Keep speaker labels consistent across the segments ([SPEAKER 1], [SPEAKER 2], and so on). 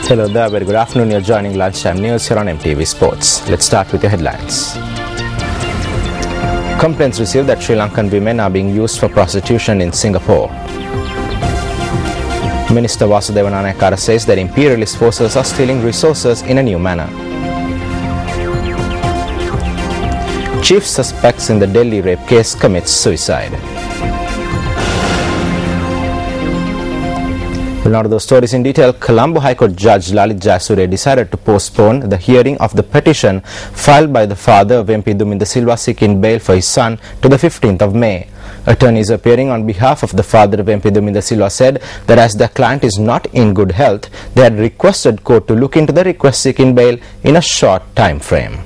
[SPEAKER 1] Hello there, very good afternoon. You're joining Lunchtime News here on MTV Sports. Let's start with your headlines. Complaints received that Sri Lankan women are being used for prostitution in Singapore. Minister Vasudeva Nanayakkara says that imperialist forces are stealing resources in a new manner. Chief suspects in the Delhi rape case commits suicide. Well, now to those stories in detail. Colombo High Court Judge Lalit Jayasuriya decided to postpone the hearing of the petition filed by the father of MP Duminda Silva seeking bail for his son to the 15th of May. Attorneys appearing on behalf of the father of MP Duminda Silva said that as the client is not in good health, they had requested court to look into the request seeking bail in a short time frame.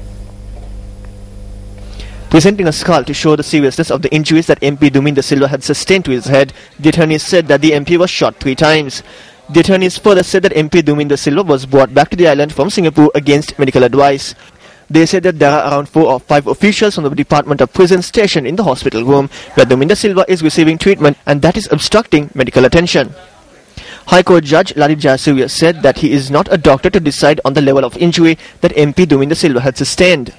[SPEAKER 2] Presenting a skull to show the seriousness of the injuries that MP Duminda Silva had sustained to his head, the attorneys said that the MP was shot 3 times. The attorneys further said that MP Duminda Silva was brought back to the island from Singapore against medical advice. They said that there are around 4 or 5 officials from the Department of Prison stationed in the hospital room where Duminda Silva is receiving treatment, and that is obstructing medical attention. High Court Judge Lalit Jayasuriya said that he is not a doctor to decide on the level of injury that MP Duminda Silva had sustained.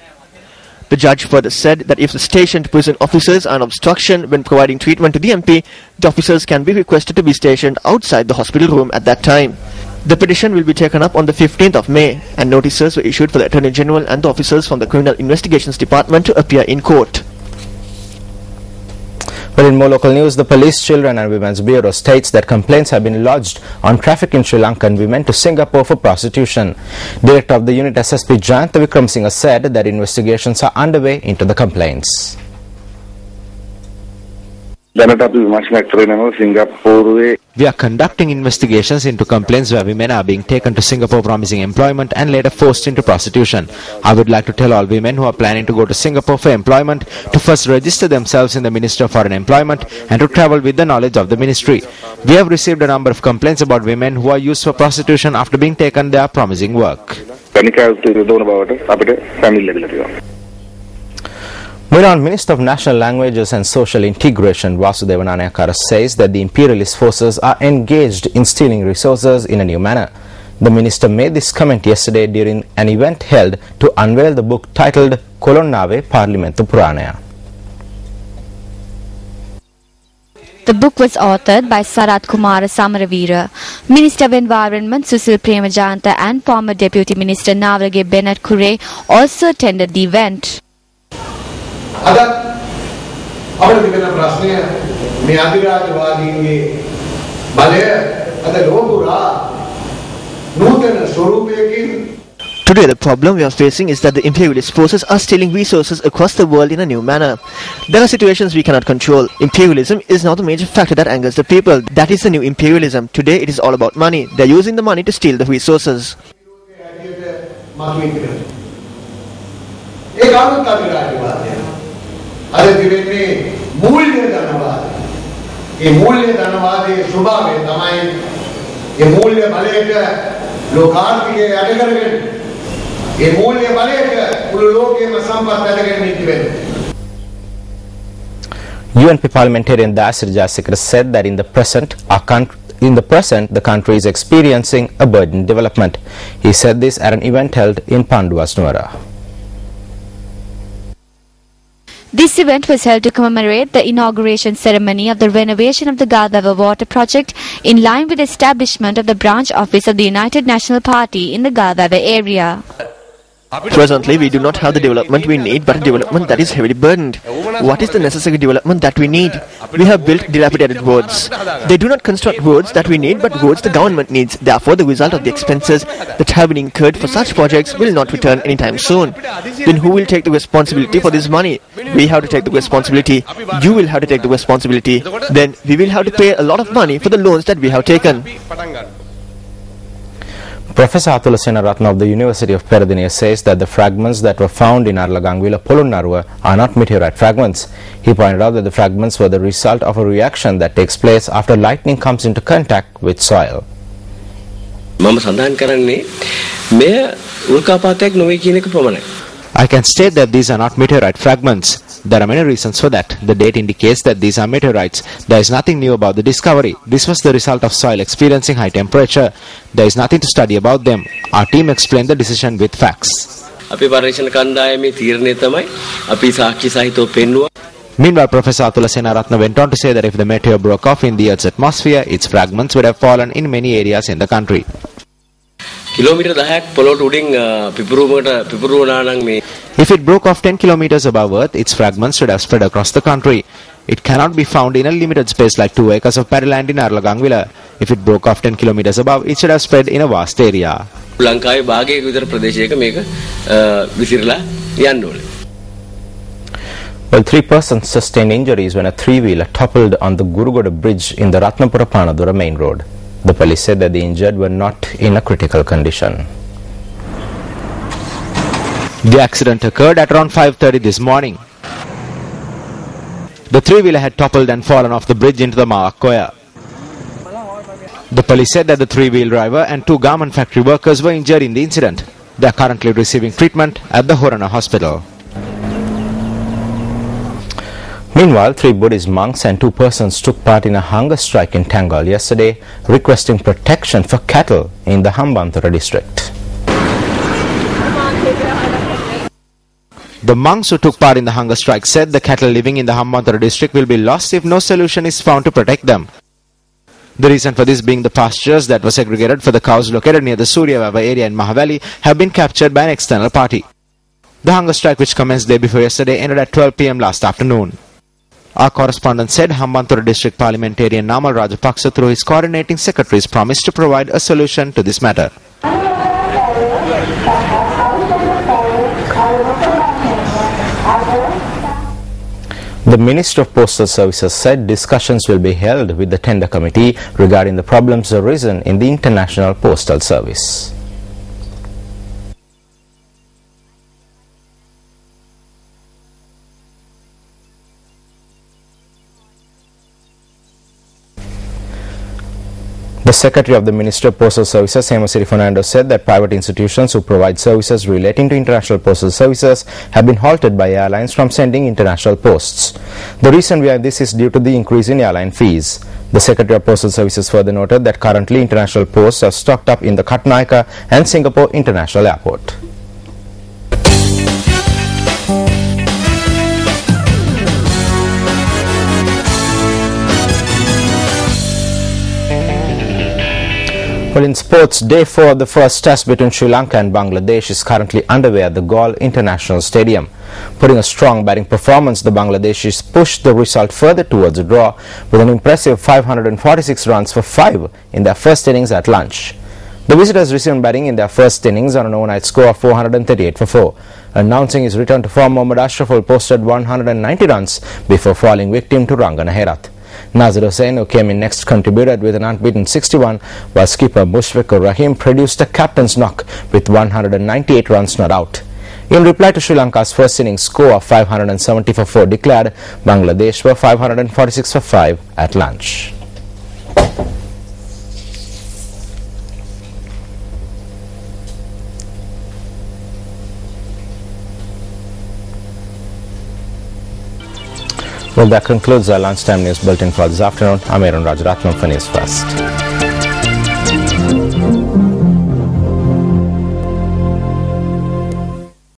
[SPEAKER 2] The judge further said that if the stationed prison officers are an obstruction when providing treatment to the MP, the officers can be requested to be stationed outside the hospital room at that time. The petition will be taken up on the 15th of May, and notices were issued for the Attorney General and the officers from the Criminal Investigations Department to appear in court.
[SPEAKER 1] Well, in more local news, the Police, Children and Women's Bureau states that complaints have been lodged on trafficking Sri Lankan women to Singapore for prostitution. Director of the unit SSP Jayantha Wickramasinghe said that investigations are underway into the complaints.
[SPEAKER 3] We
[SPEAKER 1] are conducting investigations into complaints where women are being taken to Singapore promising employment and later forced into prostitution. I would like to tell all women who are planning to go to Singapore for employment to first register themselves in the Ministry of Foreign Employment and to travel with the knowledge of the ministry. We have received a number of complaints about women who are used for prostitution after being taken there promising work. Meanwhile, Minister of National Languages and Social Integration Vasudeva Nanayakkara says that the imperialist forces are engaged in stealing resources in a new manner. The minister made this comment yesterday during an event held to unveil the book titled Kolonnave Parliamentu Puranaya.
[SPEAKER 4] The book was authored by Sarath Kumara Samaraveera. Minister of Environment Susil Premajayantha and former Deputy Minister Navrage Bennett Kure also attended the event.
[SPEAKER 2] Today the problem we are facing is that the imperialist forces are stealing resources across the world in a new manner. There are situations we cannot control. Imperialism is now the major factor that angers the people. That is the new imperialism. Today it is all about money. They are using the money to steal the resources.
[SPEAKER 1] UNP parliamentarian Dasir Jayasekara said that in the present, the country is experiencing a burdened development. He said this at an event held in Panduwas Nuwara.
[SPEAKER 4] This event was held to commemorate the inauguration ceremony of the renovation of the Galvava water project in line with the establishment of the branch office of the United National Party in the Galvava area.
[SPEAKER 2] Presently, we do not have the development we need, but a development that is heavily burdened. What is the necessary development that we need? We have built dilapidated roads. They do not construct roads that we need, but roads the government needs. Therefore, the result of the expenses that have been incurred for such projects will not return anytime soon. Then who will take the responsibility for this money? We have to take the responsibility. You will have to take the responsibility. Then we will have to pay a lot of money for the loans that we have taken.
[SPEAKER 1] Professor Atula Senaratna of the University of Peradeniya says that the fragments that were found in Arlagangwila Polonnaruwa are not meteorite fragments. He pointed out that the fragments were the result of a reaction that takes place after lightning comes into contact with soil. I can state that these are not meteorite fragments. There are many reasons for that. The date indicates that these are meteorites. There is nothing new about the discovery. This was the result of soil experiencing high temperature. There is nothing to study about them. Our team explained the decision with facts. Meanwhile, Professor Atula Senaratne went on to say that if the meteor broke off in the Earth's atmosphere, its fragments would have fallen in many areas in the country. If it broke off 10 kilometers above Earth, its fragments should have spread across the country. It cannot be found in a limited space like 2 acres of paddy land in Arlagangwila. If it broke off 10 kilometers above, it should have spread in a vast area. Well, 3 persons sustained injuries when a 3-wheeler toppled on the Gurugoda bridge in the Ratnapura-Panadura main road. The police said that the injured were not in a critical condition. The accident occurred at around 5:30 this morning. The 3-wheeler had toppled and fallen off the bridge into the Maakoya. The police said that the 3-wheel driver and 2 garment factory workers were injured in the incident. They are currently receiving treatment at the Horana hospital. Meanwhile, 3 Buddhist monks and 2 persons took part in a hunger strike in Tangal yesterday, requesting protection for cattle in the Hambantota district. The monks who took part in the hunger strike said the cattle living in the Hambantota district will be lost if no solution is found to protect them. The reason for this being the pastures that were segregated for the cows located near the Suryavava area in Mahavali have been captured by an external party. The hunger strike, which commenced day before yesterday, ended at 12 p.m. last afternoon. Our correspondent said Hambantota district parliamentarian Namal Rajapaksa through his coordinating secretaries promised to provide a solution to this matter. The Minister of Postal Services said discussions will be held with the tender committee regarding the problems arisen in the International Postal Service. The Secretary of the Ministry of Postal Services, Hemasiri Fernando, said that private institutions who provide services relating to international postal services have been halted by airlines from sending international posts. The reason behind this is due to the increase in airline fees. The Secretary of Postal Services further noted that currently international posts are stocked up in the Katnaika and Singapore International Airport. Well, in sports, day 4 of the first test between Sri Lanka and Bangladesh is currently underway at the Galle International Stadium. Putting a strong batting performance, the Bangladeshis pushed the result further towards a draw with an impressive 546 runs for 5 in their first innings at lunch. The visitors resumed batting in their first innings on an overnight score of 438 for 4. Announcing his return to form, Mohammad Ashraful posted 190 runs before falling victim to Rangana Herat. Nazir Hussain, who came in next, contributed with an unbeaten 61, while skipper Mushfiqur Rahim produced a captain's knock with 198 runs not out. In reply to Sri Lanka's first innings score of 570 for 4 declared, Bangladesh were 546 for 5 at lunch. Well, that concludes our lunchtime news bulletin for this afternoon. I'm Aaron Rajaratnam for News First.